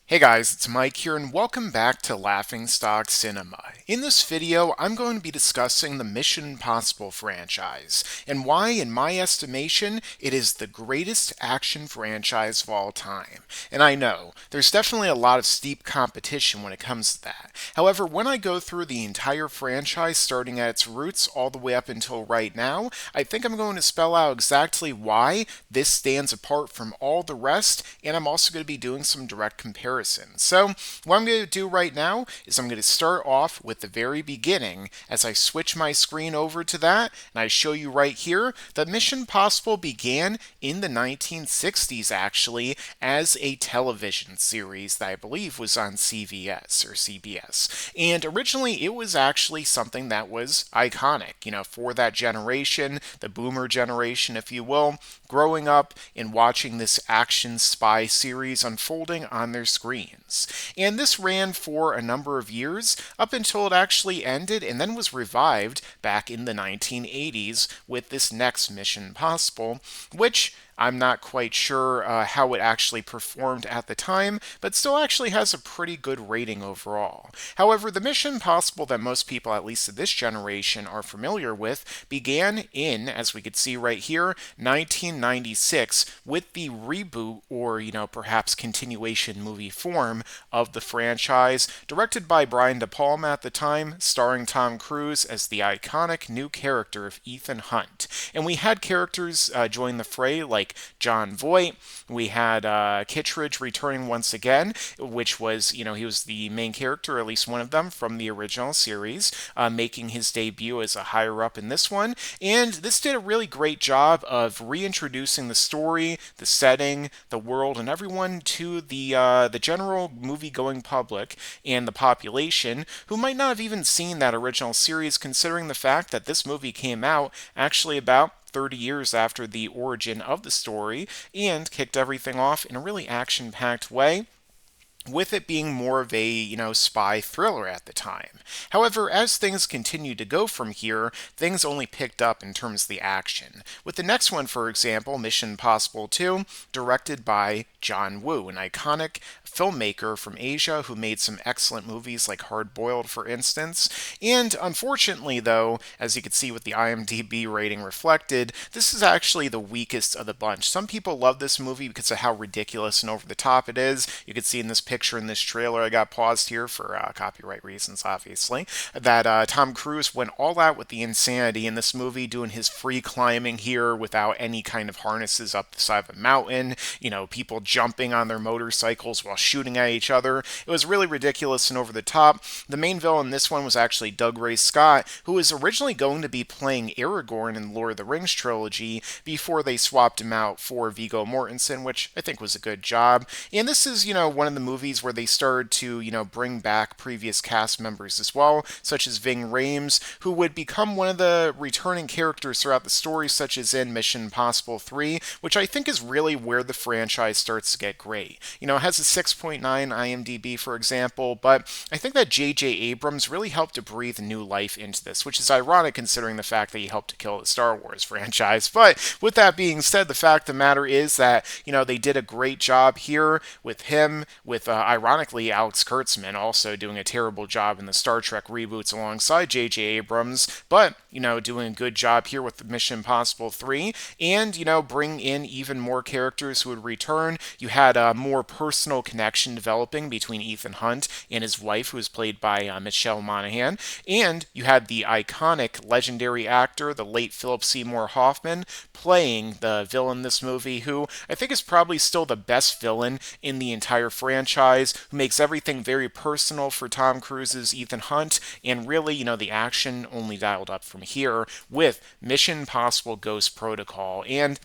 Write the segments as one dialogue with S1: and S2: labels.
S1: Hey guys, it's Mike here and welcome back to Laughingstock Cinema. In this video, I'm going to be discussing the Mission Impossible franchise and why, in my estimation, it is the greatest action franchise of all time. And I know, there's definitely a lot of steep competition when it comes to that. However, when I go through the entire franchise starting at its roots all the way up until right now, I think I'm going to spell out exactly why this stands apart from all the rest, and I'm also going to be doing some direct comparisons. So, what I'm going to do right now is I'm going to start off with the very beginning as I switch my screen over to that, and I show you right here that Mission Impossible began in the 1960s actually as a television series that I believe was on CVS or CBS. And originally it was actually something that was iconic, for that generation, the boomer generation, if you will, growing up and watching this action spy series unfolding on their screens. And this ran for a number of years up until it actually ended and then was revived back in the 1980s with this next Mission Impossible, which I'm not quite sure how it actually performed at the time, but still actually has a pretty good rating overall. However, the Mission Impossible that most people, at least of this generation, are familiar with began in, as we could see right here, 1996 with the reboot or, perhaps continuation movie form of the franchise, directed by Brian De Palma at the time, starring Tom Cruise as the iconic new character of Ethan Hunt. And we had characters join the fray like John Voight. We had Kittredge returning once again, which was, he was the main character, at least one of them, from the original series, making his debut as a higher up in this one. And this did a really great job of reintroducing the story, the setting, the world, and everyone to the general movie-going public and the population who might not have even seen that original series, considering the fact that this movie came out actually about 30 years after the origin of the story and kicked everything off in a really action packed way, with it being more of a, spy thriller at the time. However, as things continued to go from here, things only picked up in terms of the action. With the next one, for example, Mission Impossible 2, directed by John Woo, an iconic filmmaker from Asia who made some excellent movies like Hard Boiled, for instance. And unfortunately, though, as you can see with the IMDb rating reflected, this is actually the weakest of the bunch. Some people love this movie because of how ridiculous and over the top it is. You can see in this picture in this trailer, I got paused here for copyright reasons, obviously, that Tom Cruise went all out with the insanity in this movie, doing his free climbing here without any kind of harnesses up the side of a mountain, people jumping on their motorcycles while shooting at each other. It was really ridiculous and over the top. The main villain in this one was actually Doug Ray Scott, who was originally going to be playing Aragorn in the Lord of the Rings trilogy before they swapped him out for Viggo Mortensen, which I think was a good job. And this is, one of the movies where they started to, bring back previous cast members as well, such as Ving Rhames, who would become one of the returning characters throughout the story, such as in Mission Impossible 3, which I think is really where the franchise starts to get great. It has a 6.9 IMDb, for example, but I think that J.J. Abrams really helped to breathe new life into this, which is ironic considering the fact that he helped to kill the Star Wars franchise. But with that being said, the fact of the matter is that, they did a great job here with him, with ironically Alex Kurtzman also doing a terrible job in the Star Trek reboots alongside J.J. Abrams, but, doing a good job here with Mission Impossible 3, and, bring in even more characters who would return. You had a more personal connection developing between Ethan Hunt and his wife, who was played by Michelle Monaghan, and you had the iconic legendary actor, the late Philip Seymour Hoffman, playing the villain in this movie, who I think is probably still the best villain in the entire franchise, who makes everything very personal for Tom Cruise's Ethan Hunt, and really, the action only dialed up from here with Mission Impossible Ghost Protocol. And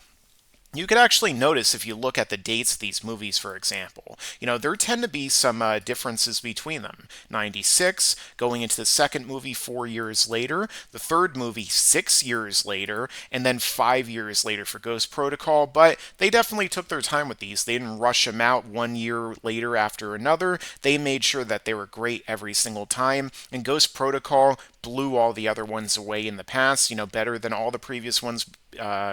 S1: you could actually notice if you look at the dates of these movies, for example. There tend to be some differences between them. 96, going into the second movie 4 years later, the third movie 6 years later, and then 5 years later for Ghost Protocol. But they definitely took their time with these. They didn't rush them out 1 year later after another. They made sure that they were great every single time. And Ghost Protocol blew all the other ones away in the past, better than all the previous ones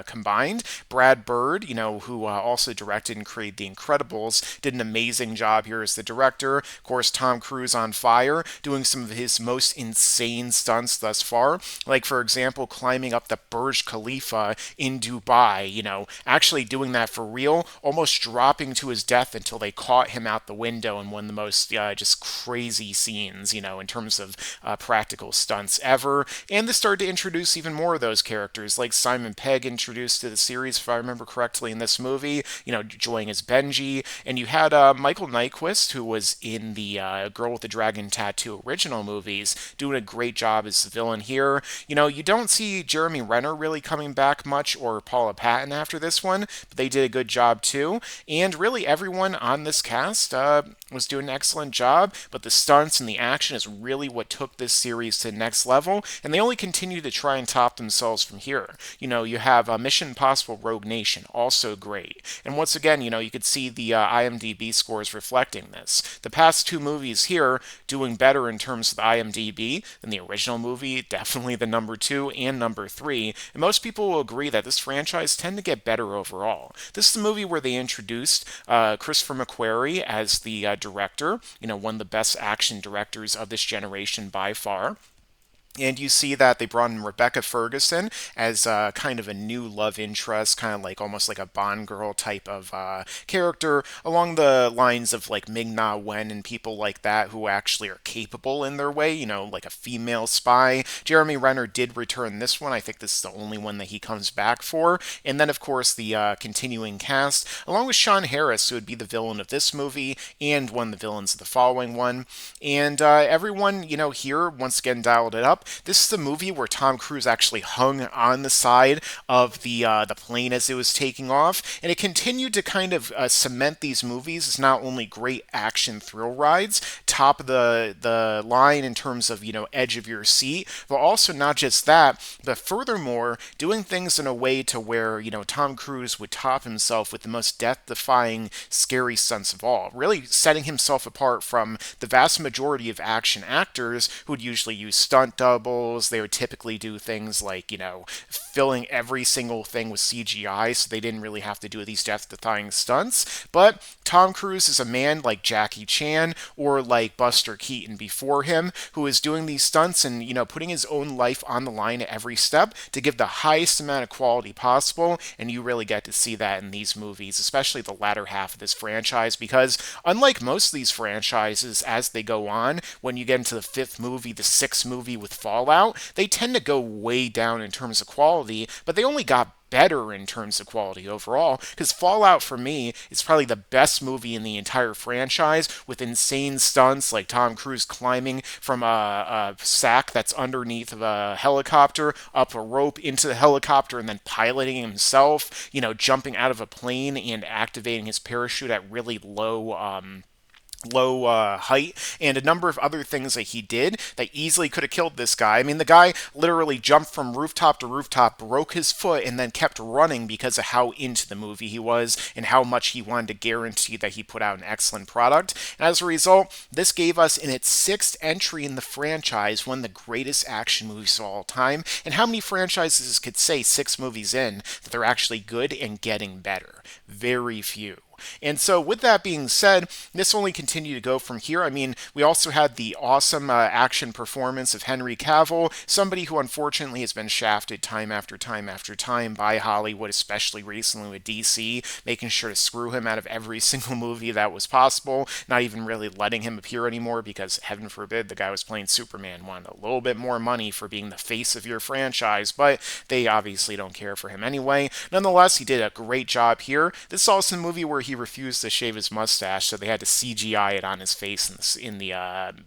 S1: combined. Brad Bird, who also directed and created The Incredibles, did an amazing job here as the director. Of course, Tom Cruise on fire, doing some of his most insane stunts thus far. Like, for example, climbing up the Burj Khalifa in Dubai, actually doing that for real, almost dropping to his death until they caught him out the window in one of the most just crazy scenes, in terms of practical stunts ever. And this started to introduce even more of those characters, like Simon Pegg introduced to the series, if I remember correctly, in this movie, joining as Benji. And you had Michael Nyqvist, who was in the Girl with the Dragon Tattoo original movies, doing a great job as the villain here. You don't see Jeremy Renner really coming back much, or Paula Patton after this one, but they did a good job too. And really, everyone on this cast was doing an excellent job, but the stunts and the action is really what took this series to the next level, and they only continue to try and top themselves from here. You have Mission Impossible Rogue Nation, also great. And once again, you could see the IMDb scores reflecting this. The past two movies here doing better in terms of the IMDb than the original movie, definitely the number 2 and number 3, and most people will agree that this franchise tend to get better overall. This is the movie where they introduced Christopher McQuarrie as the director, one of the best action directors of this generation by far. And you see that they brought in Rebecca Ferguson as kind of a new love interest, kind of like almost like a Bond girl type of character, along the lines of like Ming-Na Wen and people like that who actually are capable in their way, like a female spy. Jeremy Renner did return this one. I think this is the only one that he comes back for. And then, of course, the continuing cast, along with Sean Harris, who would be the villain of this movie and one of the villains of the following one. And everyone, here, once again, dialed it up. This is the movie where Tom Cruise actually hung on the side of the plane as it was taking off, and it continued to kind of cement these movies as not only great action thrill rides, top of the line in terms of edge of your seat, but also not just that, but furthermore doing things in a way to where Tom Cruise would top himself with the most death-defying, scary stunts of all, really setting himself apart from the vast majority of action actors who would usually use stunt doubles. They would typically do things like, filling every single thing with CGI, so they didn't really have to do these death-defying stunts. But Tom Cruise is a man like Jackie Chan or like Buster Keaton before him, who is doing these stunts and, putting his own life on the line at every step to give the highest amount of quality possible, and you really get to see that in these movies, especially the latter half of this franchise, because unlike most of these franchises, as they go on, when you get into the 5th movie, the 6th movie with Fallout, they tend to go way down in terms of quality, but they only got better in terms of quality overall, because Fallout for me is probably the best movie in the entire franchise, with insane stunts like Tom Cruise climbing from a sack that's underneath of a helicopter up a rope into the helicopter and then piloting himself, jumping out of a plane and activating his parachute at really low height, and a number of other things that he did that easily could have killed this guy. I mean, the guy literally jumped from rooftop to rooftop, broke his foot, and then kept running because of how into the movie he was and how much he wanted to guarantee that he put out an excellent product. And as a result, this gave us, in its 6th entry in the franchise, one of the greatest action movies of all time. And how many franchises could say 6 movies in that they're actually good and getting better? Very few. And so with that being said, this only continued to go from here. I mean, we also had the awesome action performance of Henry Cavill, somebody who unfortunately has been shafted time after time after time by Hollywood, especially recently with DC, making sure to screw him out of every single movie that was possible, not even really letting him appear anymore because, heaven forbid, the guy was playing Superman, wanted a little bit more money for being the face of your franchise, but they obviously don't care for him anyway. Nonetheless, he did a great job here. This is also a movie where he refused to shave his mustache, so they had to CGI it on his face in the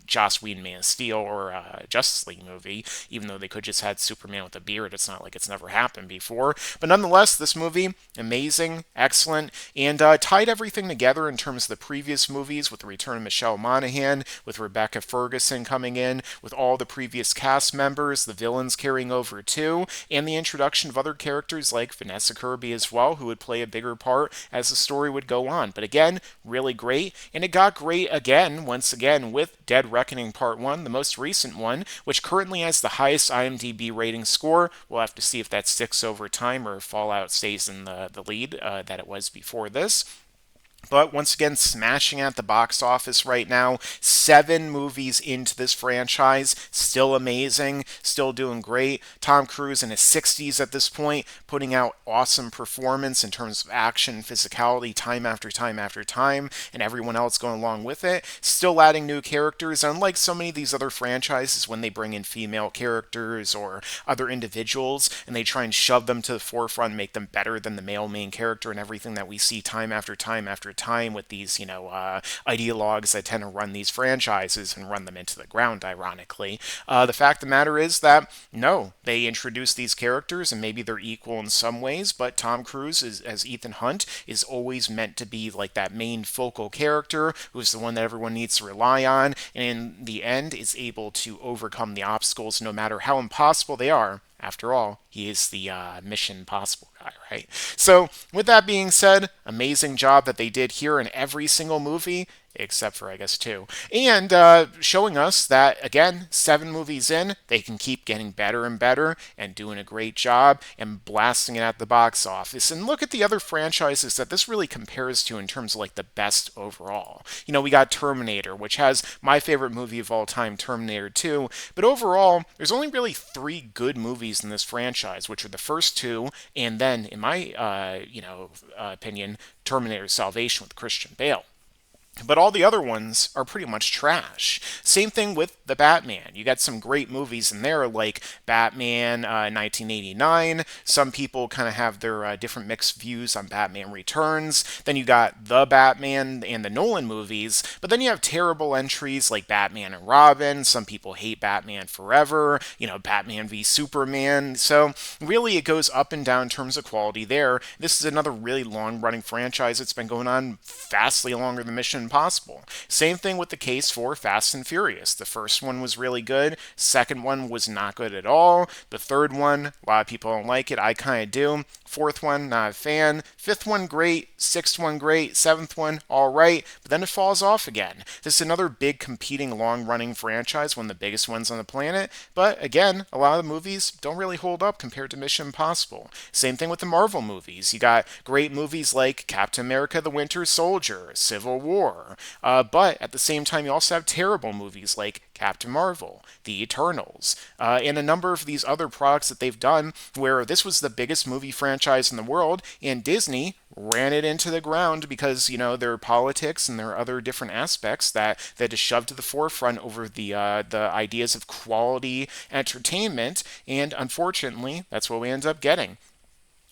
S1: Joss Whedon Man of Steel or Justice League movie, even though they could just had Superman with a beard. It's not like it's never happened before. But nonetheless, this movie, amazing, excellent, and tied everything together in terms of the previous movies with the return of Michelle Monaghan, with Rebecca Ferguson coming in, with all the previous cast members, the villains carrying over too, and the introduction of other characters like Vanessa Kirby as well, who would play a bigger part as the story would go on. But again, really great. And it got great again, once again, with Dead Reckoning Part 1, the most recent one, which currently has the highest IMDb rating score. We'll have to see if that sticks over time or if Fallout stays in the lead that it was before this. But once again, smashing at the box office right now. 7 movies into this franchise. Still amazing. Still doing great. Tom Cruise in his 60s at this point, putting out awesome performance in terms of action, physicality, time after time after time, and everyone else going along with it. Still adding new characters. Unlike so many of these other franchises, when they bring in female characters or other individuals and they try and shove them to the forefront and make them better than the male main character and everything that we see time after time after time with these, ideologues that tend to run these franchises and run them into the ground, ironically. The fact of the matter is that, no, they introduce these characters and maybe they're equal in some ways, but Tom Cruise, as Ethan Hunt, is always meant to be like that main focal character who's the one that everyone needs to rely on, and in the end is able to overcome the obstacles no matter how impossible they are. After all, he is the Mission Impossible guy, right? So, with that being said, amazing job that they did here in every single movie, except for, I guess, 2. And showing us that, again, 7 movies in, they can keep getting better and better and doing a great job and blasting it at the box office. And look at the other franchises that this really compares to in terms of, like, the best overall. We got Terminator, which has my favorite movie of all time, Terminator 2. But overall, there's only really 3 good movies in this franchise, which are the first 2, and then, in my, opinion, Terminator Salvation with Christian Bale. But all the other ones are pretty much trash. Same thing with the Batman. You got some great movies in there, like Batman 1989. Some people kind of have their different mixed views on Batman Returns. Then you got the Batman and the Nolan movies. But then you have terrible entries like Batman and Robin. Some people hate Batman Forever. Batman v Superman. So really, it goes up and down in terms of quality there. This is another really long-running franchise. It's been going on vastly longer than Mission Impossible. Same thing with the case for Fast and Furious. The first one was really good. Second one was not good at all. The third one, a lot of people don't like it. I kind of do. Fourth one, not a fan. Fifth one, great. Sixth one, great. Seventh one, all right. But then it falls off again. This is another big competing long-running franchise, one of the biggest ones on the planet. But again, a lot of the movies don't really hold up compared to Mission Impossible. Same thing with the Marvel movies. You got great movies like Captain America: The Winter Soldier, Civil War. But at the same time, you also have terrible movies like Captain Marvel, The Eternals, and a number of these other products that they've done where this was the biggest movie franchise in the world, and Disney ran it into the ground because, their politics and their other different aspects that they just shoved to the forefront over the ideas of quality entertainment, and unfortunately, that's what we ended up getting.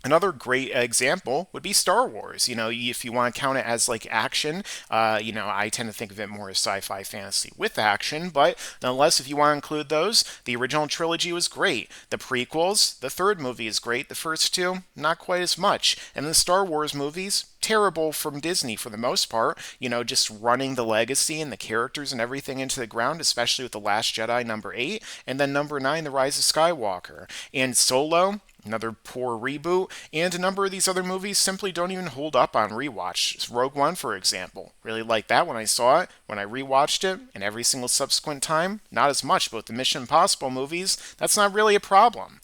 S1: Another great example would be Star Wars. If you want to count it as like action, I tend to think of it more as sci-fi fantasy with action, but nonetheless, if you want to include those, the original trilogy was great. The prequels, the third movie is great. The first 2, not quite as much. And the Star Wars movies, terrible from Disney for the most part, just running the legacy and the characters and everything into the ground, especially with The Last Jedi number 8, and then number 9, The Rise of Skywalker. And Solo, another poor reboot, and a number of these other movies simply don't even hold up on rewatch. Rogue One, for example. Really liked that when I saw it. When I rewatched it, and every single subsequent time, not as much, but the Mission Impossible movies, that's not really a problem.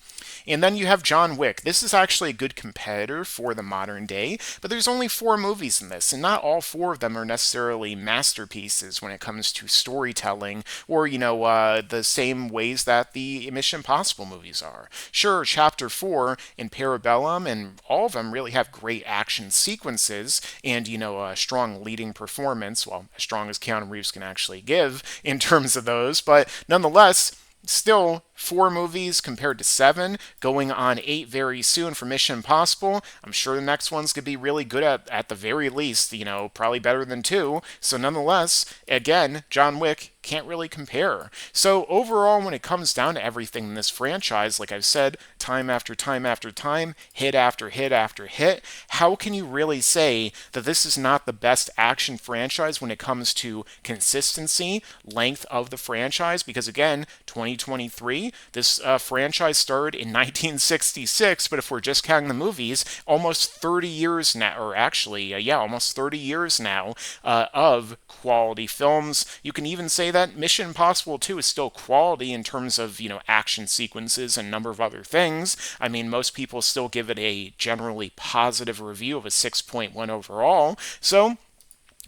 S1: And then you have John Wick. This is actually a good competitor for the modern day, but there's only 4 movies in this, and not all 4 of them are necessarily masterpieces when it comes to storytelling or, the same ways that the Mission Impossible movies are. Sure, Chapter 4 and Parabellum and all of them really have great action sequences and, a strong leading performance, well, as strong as Keanu Reeves can actually give in terms of those, but nonetheless, still 4 movies compared to 7, going on 8 very soon for Mission Impossible. I'm sure the next one's going to be really good at the very least, probably better than 2. So nonetheless, again, John Wick can't really compare. So overall, when it comes down to everything in this franchise, like I've said, time after time after time, hit after hit after hit, how can you really say that this is not the best action franchise when it comes to consistency, length of the franchise? Because again, 2023, actually, this franchise started in 1966, but if we're just counting the movies, almost 30 years now, or actually, yeah, almost 30 years now of quality films. You can even say that Mission Impossible 2 is still quality in terms of, action sequences and a number of other things. I mean, most people still give it a generally positive review of a 6.1 overall. So,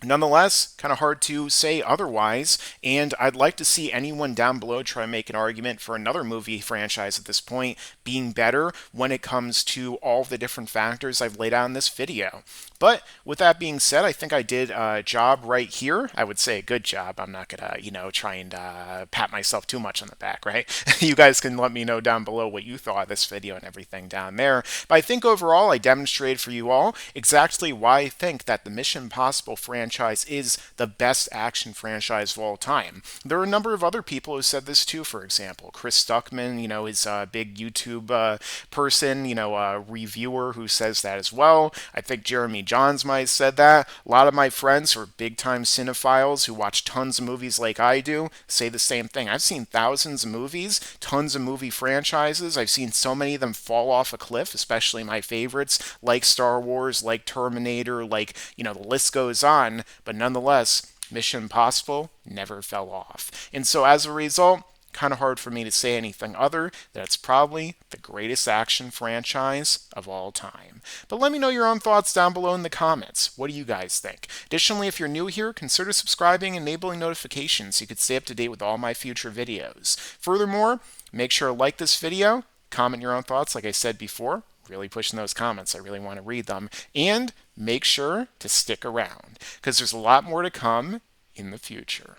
S1: nonetheless, kind of hard to say otherwise, and I'd like to see anyone down below try to make an argument for another movie franchise at this point being better when it comes to all the different factors I've laid out in this video. But with that being said, I think I did a job right here. I would say a good job. I'm not gonna, try and pat myself too much on the back, right? You guys can let me know down below what you thought of this video and everything down there. But I think overall, I demonstrated for you all exactly why I think that the Mission Impossible franchise is the best action franchise of all time. There are a number of other people who said this too. For example, Chris Stuckman, is a big YouTube person, a reviewer who says that as well. I think Jeremy Johns might have said that. A lot of my friends who are big time cinephiles who watch tons of movies like I do say the same thing. I've seen thousands of movies, tons of movie franchises. I've seen so many of them fall off a cliff, especially my favorites like Star Wars, like Terminator, like, the list goes on. But nonetheless, Mission Impossible never fell off. And so as a result, kind of hard for me to say anything other than it's probably the greatest action franchise of all time. But let me know your own thoughts down below in the comments. What do you guys think? Additionally, if you're new here, consider subscribing and enabling notifications so you can stay up to date with all my future videos. Furthermore, make sure to like this video, comment your own thoughts like I said before. Really pushing those comments. I really want to read them. And make sure to stick around because there's a lot more to come in the future.